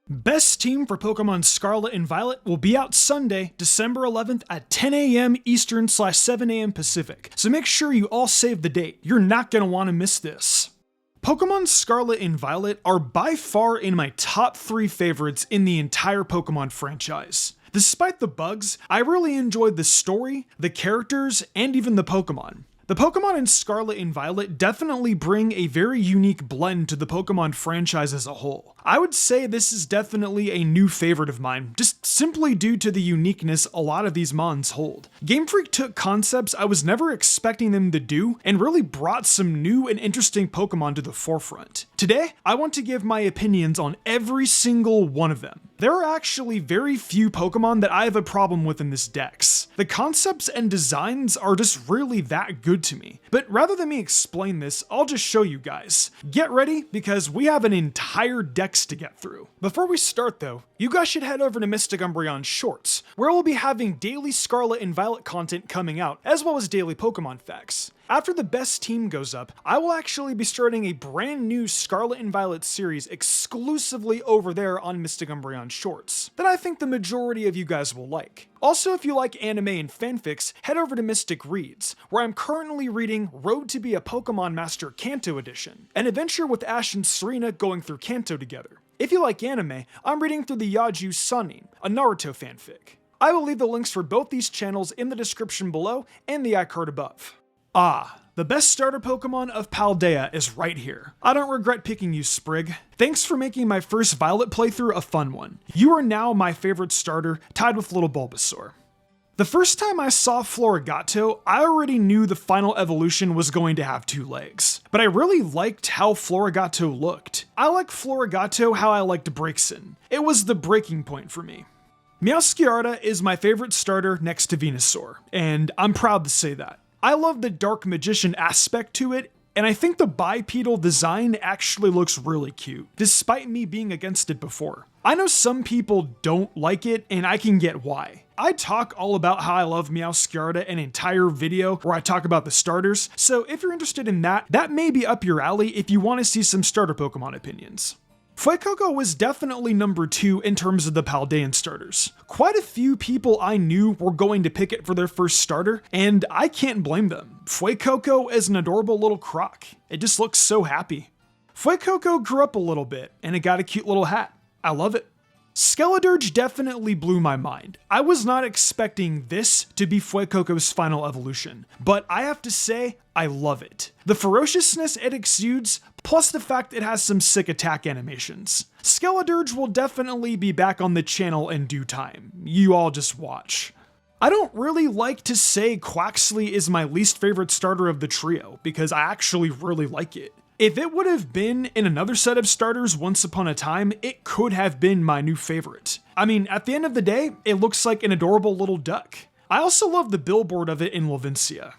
Best Team for Pokemon Scarlet and Violet will be out Sunday, December 11th at 10 a.m. Eastern/7 a.m. Pacific, so make sure you all save the date. You're not going to want to miss this. Pokemon Scarlet and Violet are by far in my top 3 favorites in the entire Pokemon franchise. Despite the bugs, I really enjoyed the story, the characters, and even the Pokemon. The Pokemon in Scarlet and Violet definitely bring a very unique blend to the Pokemon franchise as a whole. I would say this is definitely a new favorite of mine, just simply due to the uniqueness a lot of these mons hold. Game Freak took concepts I was never expecting them to do and really brought some new and interesting Pokemon to the forefront. Today, I want to give my opinions on every single one of them. There are actually very few Pokemon that I have a problem with in this dex. The concepts and designs are just really that good to me. But rather than me explain this, I'll just show you guys. Get ready, because we have an entire dex to get through. Before we start though, you guys should head over to Mystic Umbreon's Shorts, where we'll be having daily Scarlet and Violet content coming out, as well as daily Pokemon facts. After the best team goes up, I will actually be starting a brand new Scarlet and Violet series exclusively over there on Mystic Umbreon's Shorts that I think the majority of you guys will like. Also, if you like anime and fanfics, head over to Mystic Reads, where I'm currently reading Road to be a Pokemon Master Kanto Edition, an adventure with Ash and Serena going through Kanto together. If you like anime, I'm reading through the Yaju Sanin, a Naruto fanfic. I will leave the links for both these channels in the description below and the iCard above. The best starter Pokemon of Paldea is right here. I don't regret picking you, Sprig. Thanks for making my first Violet playthrough a fun one. You are now my favorite starter, tied with Little Bulbasaur. The first time I saw Florigato, I already knew the final evolution was going to have 2 legs, but I really liked how Florigato looked. I like Florigato how I liked Braixen. It was the breaking point for me. Meowscarada is my favorite starter next to Venusaur, and I'm proud to say that. I love the Dark Magician aspect to it, and I think the bipedal design actually looks really cute, despite me being against it before. I know some people don't like it, and I can get why. I talk all about how I love Meowscarada an entire video where I talk about the starters, so if you're interested in that, that may be up your alley if you want to see some starter Pokemon opinions. Fuecoco was definitely number 2 in terms of the Paldean starters. Quite a few people I knew were going to pick it for their first starter, and I can't blame them. Fuecoco is an adorable little croc. It just looks so happy. Fuecoco grew up a little bit, and it got a cute little hat. I love it. Skeledirge definitely blew my mind. I was not expecting this to be Fuecoco's final evolution, but I have to say, I love it. The ferociousness it exudes, plus the fact it has some sick attack animations. Skeledirge will definitely be back on the channel in due time. You all just watch. I don't really like to say Quaxly is my least favorite starter of the trio, because I actually really like it. If it would have been in another set of starters once upon a time, it could have been my new favorite. I mean, at the end of the day, it looks like an adorable little duck. I also love the billboard of it in Levincia.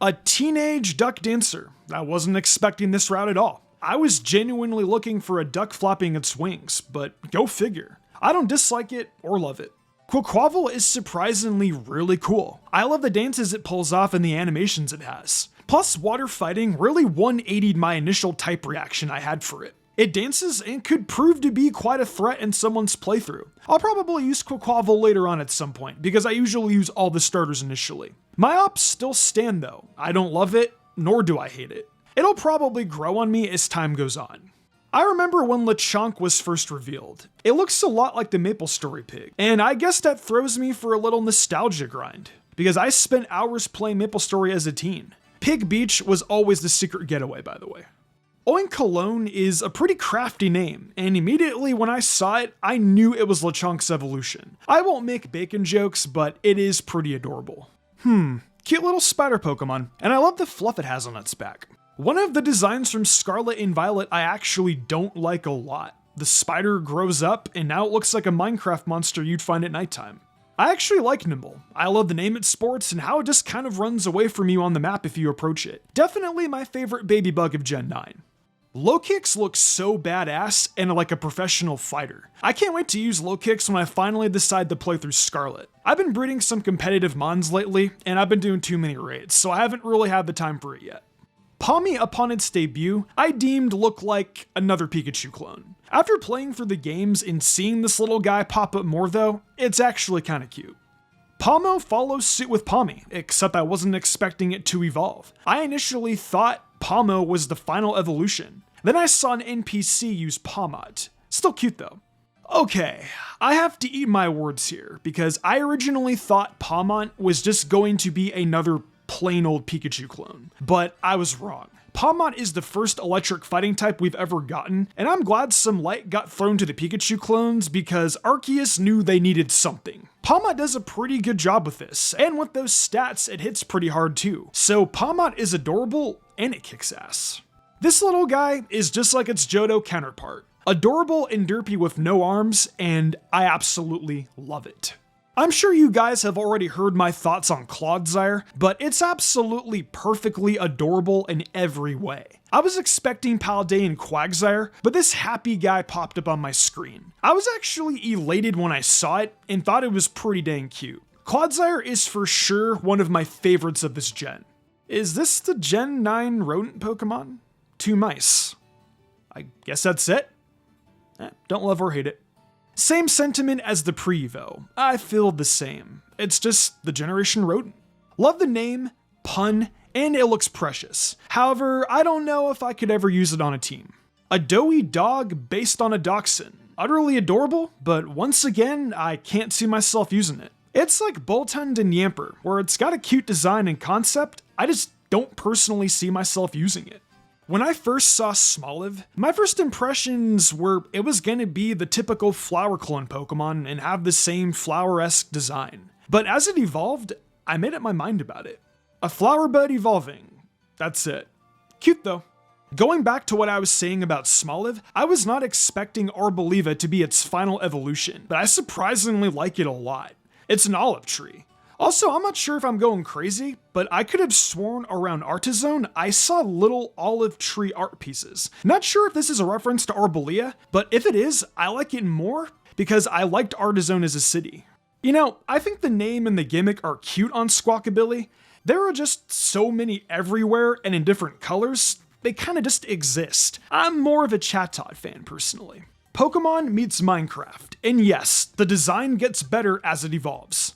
A teenage duck dancer. I wasn't expecting this route at all. I was genuinely looking for a duck flapping its wings, but go figure. I don't dislike it or love it. Quaquaval is surprisingly really cool. I love the dances it pulls off and the animations it has. Plus, water fighting really 180'd my initial type reaction I had for it. It dances and could prove to be quite a threat in someone's playthrough. I'll probably use Quaquaval later on at some point, because I usually use all the starters initially. My ops still stand though. I don't love it, nor do I hate it. It'll probably grow on me as time goes on. I remember when Lechonk was first revealed. It looks a lot like the MapleStory pig, and I guess that throws me for a little nostalgia grind, because I spent hours playing MapleStory as a teen. Pig Beach was always the secret getaway, by the way. Oinkologne is a pretty crafty name, and immediately when I saw it, I knew it was Lechonk's evolution. I won't make bacon jokes, but it is pretty adorable. Cute little spider Pokemon, and I love the fluff it has on its back. One of the designs from Scarlet and Violet I actually don't like a lot. The spider grows up, and now it looks like a Minecraft monster you'd find at nighttime. I actually like Nimble. I love the name it sports and how it just kind of runs away from you on the map if you approach it. Definitely my favorite baby bug of Gen 9. Low-Kicks looks so badass and like a professional fighter. I can't wait to use Low-Kicks when I finally decide to play through Scarlet. I've been breeding some competitive mons lately, and I've been doing too many raids, so I haven't really had the time for it yet. Pawmi, upon its debut, I deemed looked like another Pikachu clone. After playing through the games and seeing this little guy pop up more though, it's actually kinda cute. Pawmo follows suit with Pawmi, except I wasn't expecting it to evolve. I initially thought Pawmo was the final evolution. Then I saw an NPC use Pawmot. Still cute though. Okay, I have to eat my words here, because I originally thought Pawmot was just going to be another plain old Pikachu clone, but I was wrong. Pawmot is the first electric fighting type we've ever gotten, and I'm glad some light got thrown to the Pikachu clones because Arceus knew they needed something. Pawmot does a pretty good job with this, and with those stats it hits pretty hard too, so Pawmot is adorable and it kicks ass. This little guy is just like its Johto counterpart. Adorable and derpy with no arms, and I absolutely love it. I'm sure you guys have already heard my thoughts on Clodsire, but it's absolutely perfectly adorable in every way. I was expecting Paldean Quagsire, but this happy guy popped up on my screen. I was actually elated when I saw it and thought it was pretty dang cute. Clodsire is for sure one of my favorites of this gen. Is this the Gen 9 rodent Pokemon? 2 mice. I guess that's it. Don't love or hate it. Same sentiment as the pre-Evo. I feel the same. It's just the generation rodent. Love the name, pun, and it looks precious. However, I don't know if I could ever use it on a team. A doughy dog based on a dachshund. Utterly adorable, but once again, I can't see myself using it. It's like Boltund and Yamper, where it's got a cute design and concept, I just don't personally see myself using it. When I first saw Smoliv, my first impressions were it was gonna be the typical flower clone Pokemon and have the same flower-esque design. But as it evolved, I made up my mind about it. A flower bud evolving. That's it. Cute though. Going back to what I was saying about Smoliv, I was not expecting Arboliva to be its final evolution, but I surprisingly like it a lot. It's an olive tree. Also, I'm not sure if I'm going crazy, but I could have sworn around Artizone I saw little olive tree art pieces. Not sure if this is a reference to Arboliva, but if it is, I like it more because I liked Artizone as a city. You know, I think the name and the gimmick are cute on Squawkabilly. There are just so many everywhere and in different colors, they kinda just exist. I'm more of a Chatot fan personally. Pokemon meets Minecraft, and yes, the design gets better as it evolves.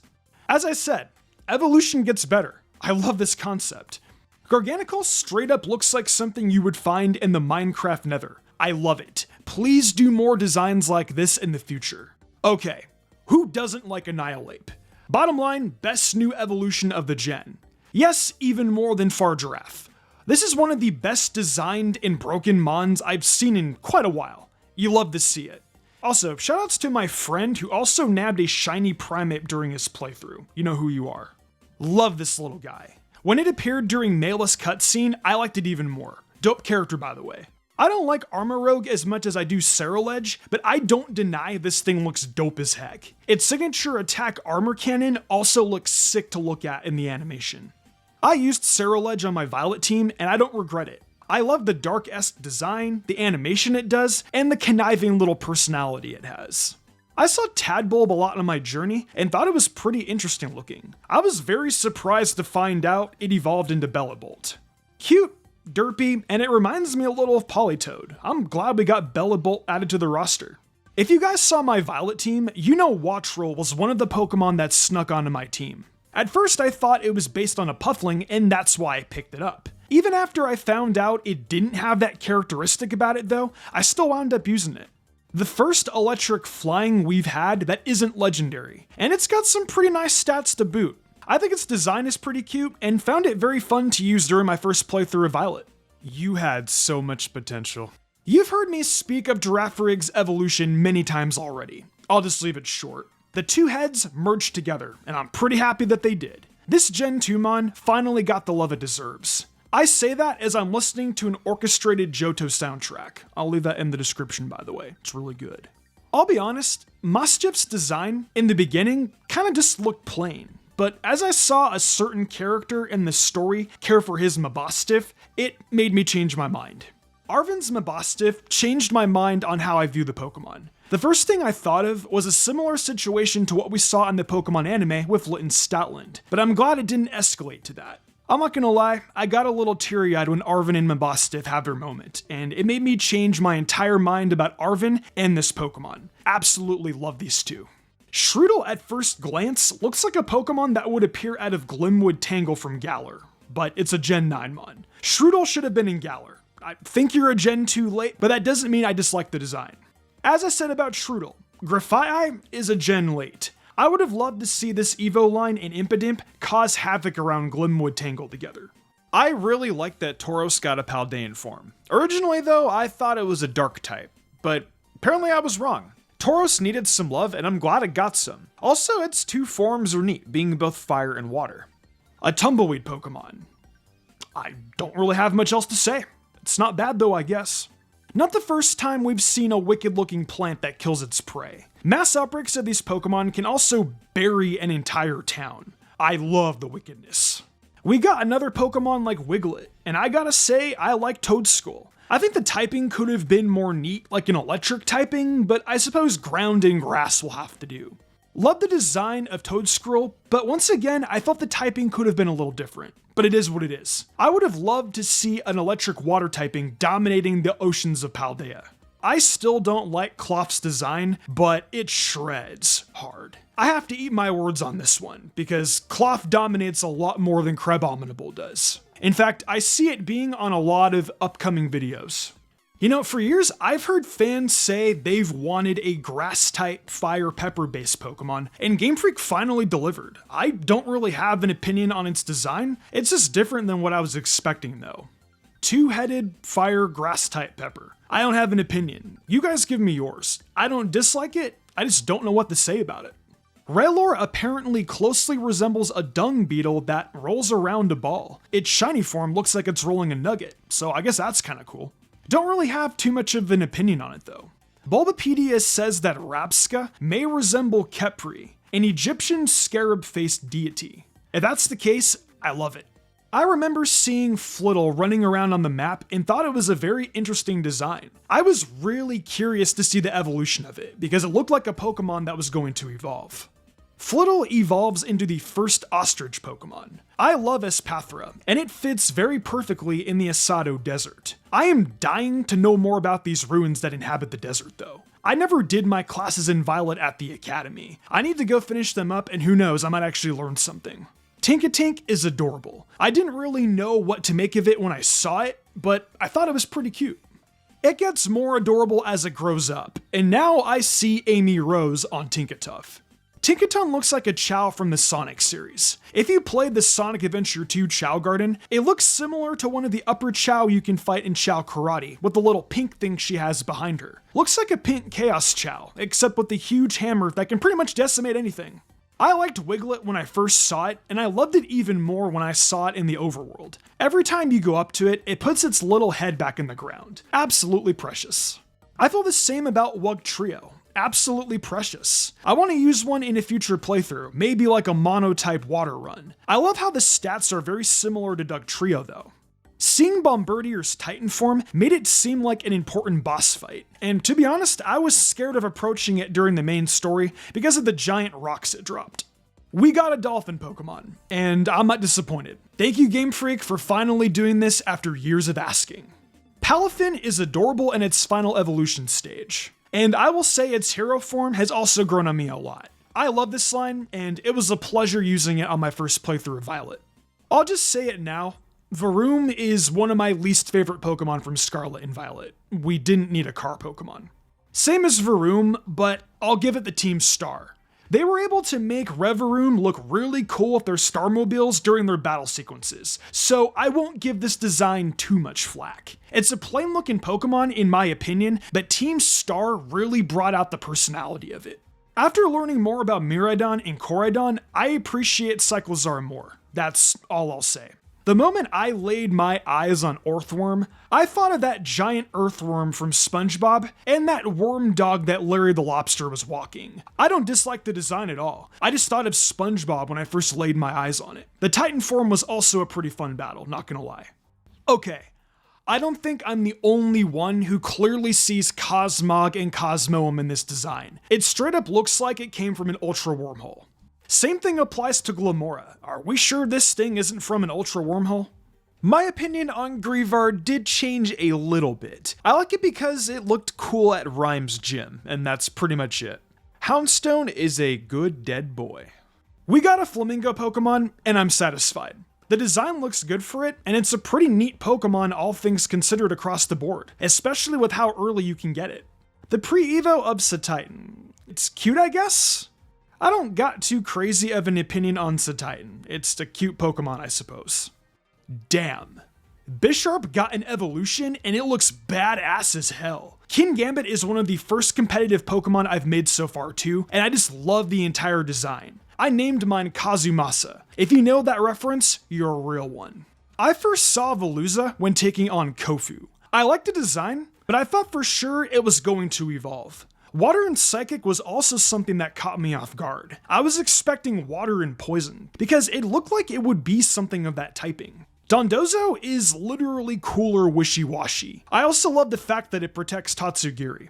As I said, evolution gets better. I love this concept. Garganacl straight up looks like something you would find in the Minecraft Nether. I love it. Please do more designs like this in the future. Okay, who doesn't like Annihilape? Bottom line, best new evolution of the gen. Yes, even more than Fargiraffe. This is one of the best designed and broken mons I've seen in quite a while. You love to see it. Also, shoutouts to my friend who also nabbed a shiny Primeape during his playthrough. You know who you are. Love this little guy. When it appeared during Malus cutscene, I liked it even more. Dope character, by the way. I don't like Armorogue as much as I do Ceruledge, but I don't deny this thing looks dope as heck. Its signature attack armor cannon also looks sick to look at in the animation. I used Ceruledge on my Violet team, and I don't regret it. I love the dark-esque design, the animation it does, and the conniving little personality it has. I saw Tadbulb a lot on my journey and thought it was pretty interesting looking. I was very surprised to find out it evolved into Bellabolt. Cute, derpy, and it reminds me a little of Politoed. I'm glad we got Bellabolt added to the roster. If you guys saw my Violet team, you know Watchroll was one of the Pokemon that snuck onto my team. At first I thought it was based on a Puffling, and that's why I picked it up. Even after I found out it didn't have that characteristic about it though, I still wound up using it. The first electric flying we've had that isn't legendary, and it's got some pretty nice stats to boot. I think its design is pretty cute, and found it very fun to use during my first playthrough of Violet. You had so much potential. You've heard me speak of Girafarig's evolution many times already. I'll just leave it short. The two heads merged together, and I'm pretty happy that they did. This Gen 2 mon finally got the love it deserves. I say that as I'm listening to an orchestrated Johto soundtrack. I'll leave that in the description, by the way. It's really good. I'll be honest, Moschiff's design in the beginning kinda just looked plain. But as I saw a certain character in the story care for his Mabostiff, it made me change my mind. Arven's Mabostiff changed my mind on how I view the Pokemon. The first thing I thought of was a similar situation to what we saw in the Pokemon anime with Litton Stoutland, but I'm glad it didn't escalate to that. I'm not gonna lie, I got a little teary-eyed when Arven and Mabostiff have their moment, and it made me change my entire mind about Arven and this Pokemon. Absolutely love these two. Shroodle at first glance looks like a Pokemon that would appear out of Glimwood Tangle from Galar, but it's a Gen 9 mon. Shroodle should have been in Galar. I think you're a Gen 2 late, but that doesn't mean I dislike the design. As I said about Shroodle, Grafaiai is a Gen late. I would have loved to see this Evo line and Impidimp cause havoc around Glimwood Tangle together. I really like that Tauros got a Paldean form. Originally though, I thought it was a dark type, but apparently I was wrong. Tauros needed some love and I'm glad it got some. Also, its two forms are neat, being both fire and water. A Tumbleweed Pokemon. I don't really have much else to say. It's not bad though, I guess. Not the first time we've seen a wicked-looking plant that kills its prey. Mass outbreaks of these Pokemon can also bury an entire town. I love the wickedness. We got another Pokemon like Wiglet, and I gotta say, I like Toedscool. I think the typing could have been more neat, like an electric typing, but I suppose ground and grass will have to do. Love the design of Toedscool, but once again, I thought the typing could have been a little different. But it is what it is. I would have loved to see an electric water typing dominating the oceans of Paldea. I still don't like Cloth's design, but it shreds hard. I have to eat my words on this one, because Cloth dominates a lot more than Crabominable does. In fact, I see it being on a lot of upcoming videos. You know, for years, I've heard fans say they've wanted a grass-type fire pepper-based Pokemon, and Game Freak finally delivered. I don't really have an opinion on its design, it's just different than what I was expecting though. Two-headed fire grass-type pepper. I don't have an opinion. You guys give me yours. I don't dislike it, I just don't know what to say about it. Raylor apparently closely resembles a dung beetle that rolls around a ball. Its shiny form looks like it's rolling a nugget, so I guess that's kinda cool. Don't really have too much of an opinion on it though. Bulbapedia says that Rabska may resemble Khepri, an Egyptian scarab-faced deity. If that's the case, I love it. I remember seeing Flittle running around on the map and thought it was a very interesting design. I was really curious to see the evolution of it, because it looked like a Pokemon that was going to evolve. Flittle evolves into the first ostrich Pokemon. I love Espathra, and it fits very perfectly in the Asado Desert. I am dying to know more about these ruins that inhabit the desert though. I never did my classes in Violet at the Academy. I need to go finish them up, and who knows, I might actually learn something. Tinkatink is adorable. I didn't really know what to make of it when I saw it, but I thought it was pretty cute. It gets more adorable as it grows up, and now I see Amy Rose on Tinkatuff. Tinkaton looks like a Chow from the Sonic series. If you played the Sonic Adventure 2 Chow Garden, it looks similar to one of the upper Chow you can fight in Chow Karate, with the little pink thing she has behind her. Looks like a pink Chaos Chow, except with the huge hammer that can pretty much decimate anything. I liked Wiglet when I first saw it, and I loved it even more when I saw it in the overworld. Every time you go up to it, it puts its little head back in the ground. Absolutely precious. I feel the same about Wugtrio. Absolutely precious. I want to use one in a future playthrough, maybe like a mono-type water run. I love how the stats are very similar to Dugtrio though. Seeing Bombardier's Titan form made it seem like an important boss fight, and to be honest, I was scared of approaching it during the main story because of the giant rocks it dropped. We got a dolphin Pokemon, and I'm not disappointed. Thank you Game Freak for finally doing this after years of asking. Palafin is adorable in its final evolution stage. And I will say its hero form has also grown on me a lot. I love this line, and it was a pleasure using it on my first playthrough of Violet. I'll just say it now, Varoom is one of my least favorite Pokemon from Scarlet and Violet. We didn't need a car Pokemon. Same as Varoom, but I'll give it the Team Star. They were able to make Reveroom look really cool with their Starmobiles during their battle sequences, so I won't give this design too much flack. It's a plain looking Pokemon in my opinion, but Team Star really brought out the personality of it. After learning more about Miraidon and Koraidon, I appreciate Cyclizar more. That's all I'll say. The moment I laid my eyes on Earthworm, I thought of that giant earthworm from SpongeBob and that worm dog that Larry the Lobster was walking. I don't dislike the design at all. I just thought of SpongeBob when I first laid my eyes on it. The Titan form was also a pretty fun battle, not gonna lie. Okay, I don't think I'm the only one who clearly sees Cosmog and Cosmoem in this design. It straight up looks like it came from an Ultra Wormhole. Same thing applies to Glamora. Are we sure this thing isn't from an Ultra Wormhole? My opinion on Greavard did change a little bit. I like it because it looked cool at Rhyme's gym, and that's pretty much it. Houndstone is a good dead boy. We got a Flamingo Pokemon, and I'm satisfied. The design looks good for it, and it's a pretty neat Pokemon all things considered across the board, especially with how early you can get it. The pre-evo of Satitan. It's cute, I guess? I don't got too crazy of an opinion on Satitan. It's a cute Pokemon, I suppose. Damn. Bisharp got an evolution and it looks badass as hell. Kingambit is one of the first competitive Pokemon I've made so far too, and I just love the entire design. I named mine Kazumasa. If you know that reference, you're a real one. I first saw Veluza when taking on Kofu. I liked the design, but I thought for sure it was going to evolve. Water and Psychic was also something that caught me off guard. I was expecting Water and Poison, because it looked like it would be something of that typing. Dondozo is literally cooler wishy-washy. I also love the fact that it protects Tatsugiri.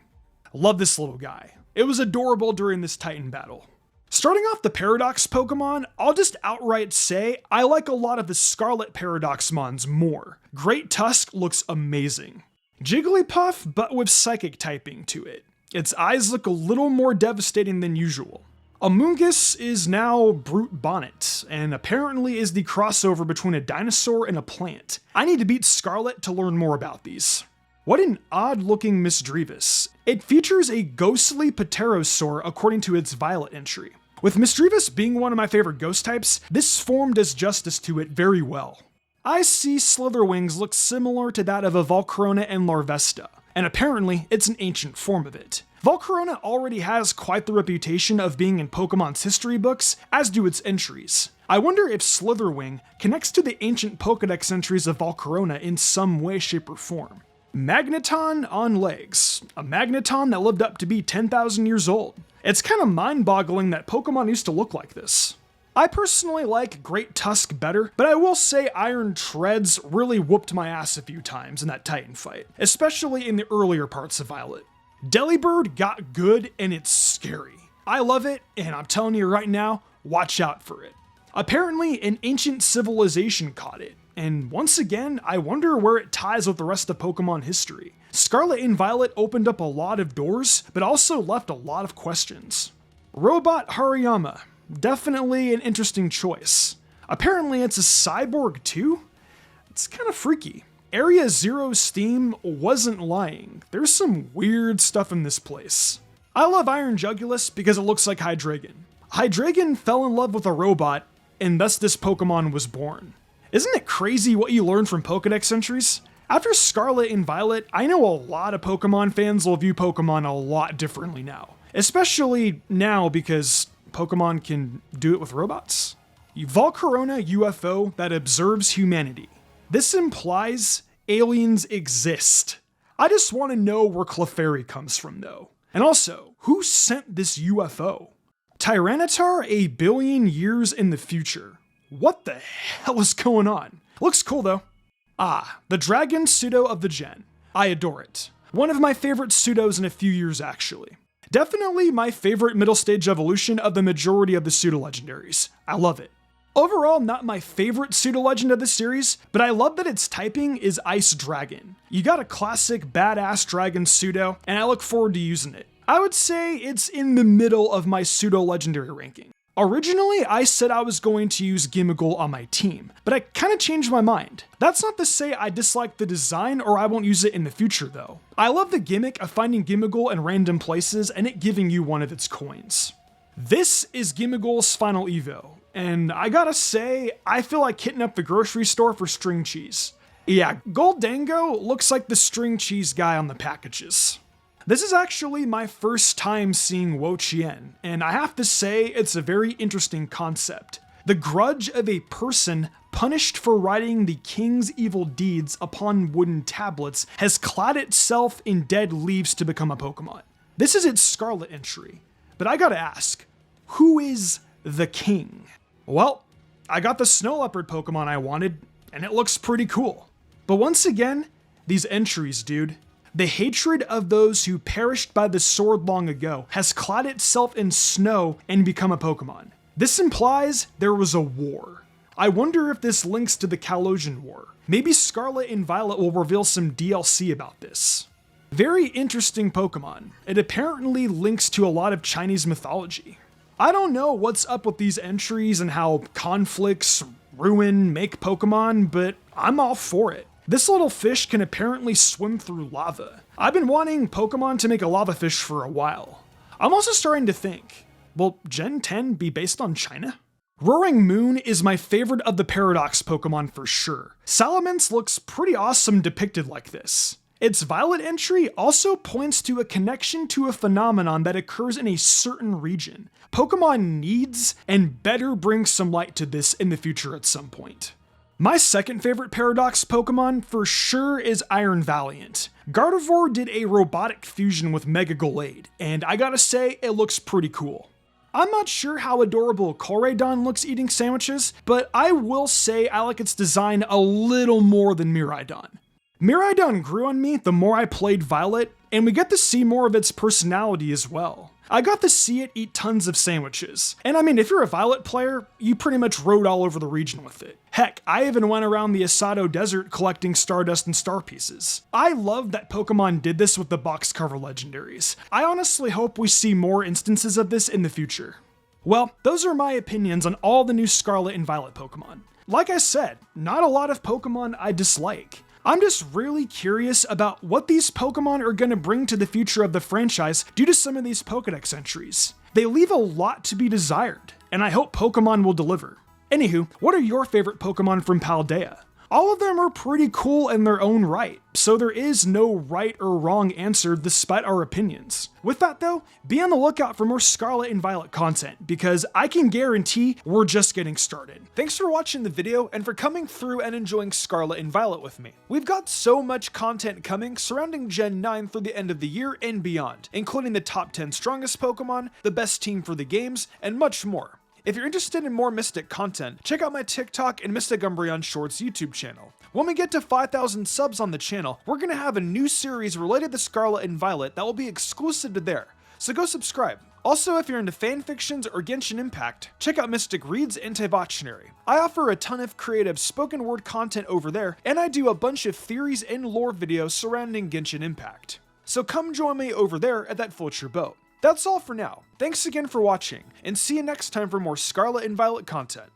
Love this little guy. It was adorable during this Titan battle. Starting off the Paradox Pokemon, I'll just outright say I like a lot of the Scarlet Paradox mons more. Great Tusk looks amazing. Jigglypuff, but with Psychic typing to it. Its eyes look a little more devastating than usual. Amoonguss is now Brute Bonnet, and apparently is the crossover between a dinosaur and a plant. I need to beat Scarlet to learn more about these. What an odd looking Misdreavus. It features a ghostly Pterosaur according to its Violet entry. With Misdreavus being one of my favorite ghost types, this form does justice to it very well. I see Slitherwings look similar to that of a Volcarona and Larvesta, and apparently it's an ancient form of it. Volcarona already has quite the reputation of being in Pokemon's history books, as do its entries. I wonder if Slitherwing connects to the ancient Pokedex entries of Volcarona in some way, shape, or form. Magneton on legs. A Magneton that lived up to be 10,000 years old. It's kind of mind-boggling that Pokemon used to look like this. I personally like Great Tusk better, but I will say Iron Treads really whooped my ass a few times in that Titan fight, especially in the earlier parts of Violet. Delibird got good and it's scary. I love it, and I'm telling you right now, watch out for it. Apparently, an ancient civilization caught it, and once again, I wonder where it ties with the rest of Pokemon history. Scarlet and Violet opened up a lot of doors, but also left a lot of questions. Robot Hariyama. Definitely an interesting choice. Apparently it's a cyborg too? It's kind of freaky. Area Zero's theme wasn't lying. There's some weird stuff in this place. I love Iron Jugulus because it looks like Hydreigon. Hydreigon fell in love with a robot, and thus this Pokemon was born. Isn't it crazy what you learn from Pokedex entries? After Scarlet and Violet, I know a lot of Pokemon fans will view Pokemon a lot differently now. Especially now because Pokemon can do it with robots. Volcarona UFO that observes humanity. This implies aliens exist. I just want to know where Clefairy comes from though. And also, who sent this UFO? Tyranitar a billion years in the future. What the hell is going on? Looks cool though. Ah, the Dragon Pseudo of the Gen. I adore it. One of my favorite pseudos in a few years actually. Definitely my favorite middle stage evolution of the majority of the pseudo-legendaries. I love it. Overall, not my favorite pseudo-legend of the series, but I love that its typing is Ice Dragon. You got a classic badass dragon pseudo, and I look forward to using it. I would say it's in the middle of my pseudo-legendary ranking. Originally, I said I was going to use Gimmighoul on my team, but I kind of changed my mind. That's not to say I dislike the design or I won't use it in the future though. I love the gimmick of finding Gimmighoul in random places and it giving you one of its coins. This is Gimmighoul's final evo, and I gotta say, I feel like hitting up the grocery store for string cheese. Yeah, Goldango looks like the string cheese guy on the packages. This is actually my first time seeing Wo-Chien, and I have to say it's a very interesting concept. The grudge of a person punished for writing the king's evil deeds upon wooden tablets has clad itself in dead leaves to become a Pokemon. This is its Scarlet entry, but I gotta ask, who is the king? Well, I got the Snow Leopard Pokemon I wanted, and it looks pretty cool. But once again, these entries, dude. The hatred of those who perished by the sword long ago has clad itself in snow and become a Pokemon. This implies there was a war. I wonder if this links to the Kalosian War. Maybe Scarlet and Violet will reveal some DLC about this. Very interesting Pokemon. It apparently links to a lot of Chinese mythology. I don't know what's up with these entries and how conflicts ruin make Pokemon, but I'm all for it. This little fish can apparently swim through lava. I've been wanting Pokemon to make a lava fish for a while. I'm also starting to think, will Gen 10 be based on China? Roaring Moon is my favorite of the Paradox Pokemon for sure. Salamence looks pretty awesome depicted like this. Its Violet entry also points to a connection to a phenomenon that occurs in a certain region. Pokemon needs and better bring some light to this in the future at some point. My second favorite Paradox Pokemon for sure is Iron Valiant. Gardevoir did a robotic fusion with Mega Gallade, and I gotta say, it looks pretty cool. I'm not sure how adorable Koraidon looks eating sandwiches, but I will say I like its design a little more than Miraidon. Miraidon grew on me the more I played Violet, and we get to see more of its personality as well. I got to see it eat tons of sandwiches. And I mean, if you're a Violet player, you pretty much rode all over the region with it. Heck, I even went around the Asado Desert collecting Stardust and Star Pieces. I love that Pokemon did this with the box cover Legendaries. I honestly hope we see more instances of this in the future. Well, those are my opinions on all the new Scarlet and Violet Pokemon. Like I said, not a lot of Pokemon I dislike. I'm just really curious about what these Pokemon are going to bring to the future of the franchise due to some of these Pokedex entries. They leave a lot to be desired, and I hope Pokemon will deliver. Anywho, what are your favorite Pokemon from Paldea? All of them are pretty cool in their own right, so there is no right or wrong answer despite our opinions. With that though, be on the lookout for more Scarlet and Violet content, because I can guarantee we're just getting started. Thanks for watching the video and for coming through and enjoying Scarlet and Violet with me. We've got so much content coming surrounding Gen 9 through the end of the year and beyond, including the top 10 strongest Pokemon, the best team for the games, and much more. If you're interested in more Mystic content, check out my TikTok and Mystic Umbreon Shorts YouTube channel. When we get to 5,000 subs on the channel, we're going to have a new series related to Scarlet and Violet that will be exclusive to there, so go subscribe. Also, if you're into fanfictions or Genshin Impact, check out Mystic Reads and Tebotchnary. I offer a ton of creative spoken word content over there, and I do a bunch of theories and lore videos surrounding Genshin Impact. So come join me over there at that Float Your Boat. That's all for now. Thanks again for watching, and see you next time for more Scarlet and Violet content.